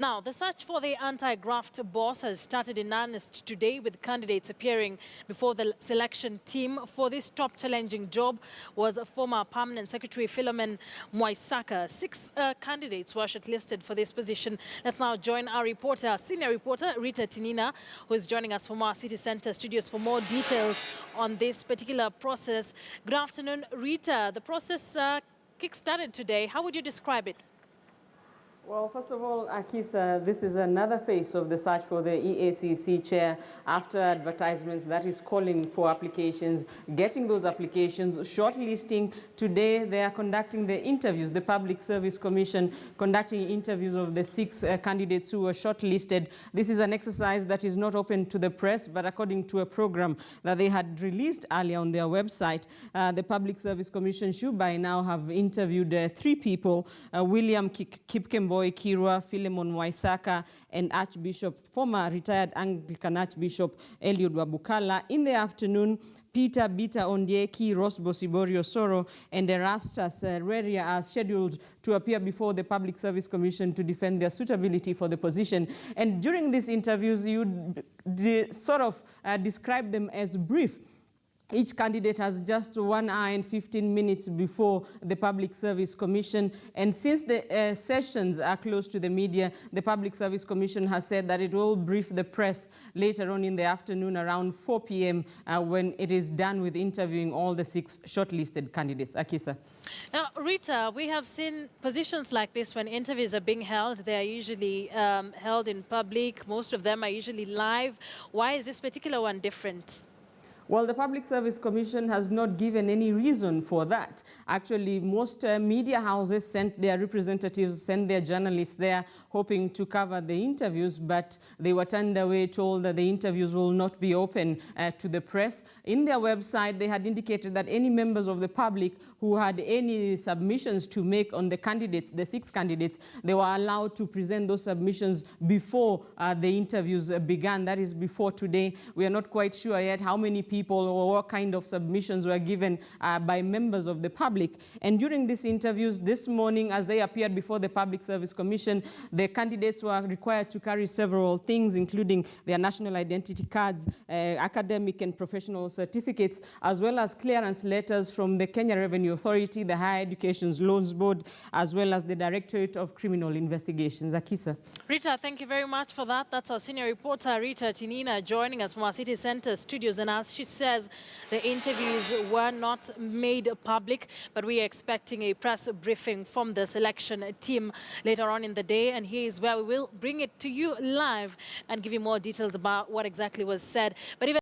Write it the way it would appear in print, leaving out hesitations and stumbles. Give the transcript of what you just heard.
Now, the search for the anti-graft boss has started in earnest today, with candidates appearing before the selection team. For this top challenging job was former Permanent Secretary Philemon Mwaisaka. 6 candidates were shortlisted for this position. Let's now join our reporter, senior reporter Rita Tinina, who is joining us from our City Centre studios for more details on this particular process. Good afternoon, Rita. The process kick-started today. How would you describe it? Well, first of all, Akisa, this is another phase of the search for the EACC chair after advertisements that is calling for applications, getting those applications, shortlisting. Today, they are conducting the interviews, the Public Service Commission conducting interviews of the 6 candidates who were shortlisted. This is an exercise that is not open to the press, but according to a program that they had released earlier on their website, the Public Service Commission should by now have interviewed 3 people, William Kipkemboi Kirwa, Philemon Mwaisaka, and former retired Anglican Archbishop Eliud Wabukala. In the afternoon, Peter Bita Ondieki, Ross Bosiborio Soro, and Erastus Reria are scheduled to appear before the Public Service Commission to defend their suitability for the position. And during these interviews, you describe them as brief. Each candidate has just 1 hour and 15 minutes before the Public Service Commission. And since the sessions are close to the media, the Public Service Commission has said that it will brief the press later on in the afternoon around 4 p.m. When it is done with interviewing all the 6 shortlisted candidates. Akisa. Now, Rita, we have seen positions like this when interviews are being held. They are usually held in public. Most of them are usually live. Why is this particular one different? Well, the Public Service Commission has not given any reason for that. Actually, most media houses sent their representatives, sent their journalists there, hoping to cover the interviews, but they were turned away, told that the interviews will not be open to the press. In their website, they had indicated that any members of the public who had any submissions to make on the candidates, the 6 candidates, they were allowed to present those submissions before the interviews began. That is before today. We are not quite sure yet how many people or what kind of submissions were given by members of the public. And during these interviews this morning, as they appeared before the Public Service Commission, the candidates were required to carry several things, including their national identity cards, academic and professional certificates, as well as clearance letters from the Kenya Revenue Authority, the Higher Education Loans Board, as well as the Directorate of Criminal Investigations. Akisa. Rita, thank you very much for that. That's our senior reporter, Rita Tinina, joining us from our City Centre studios. And as she says, the interviews were not made public, but we are expecting a press briefing from the selection team later on in the day. And here is where we will bring it to you live and give you more details about what exactly was said. But even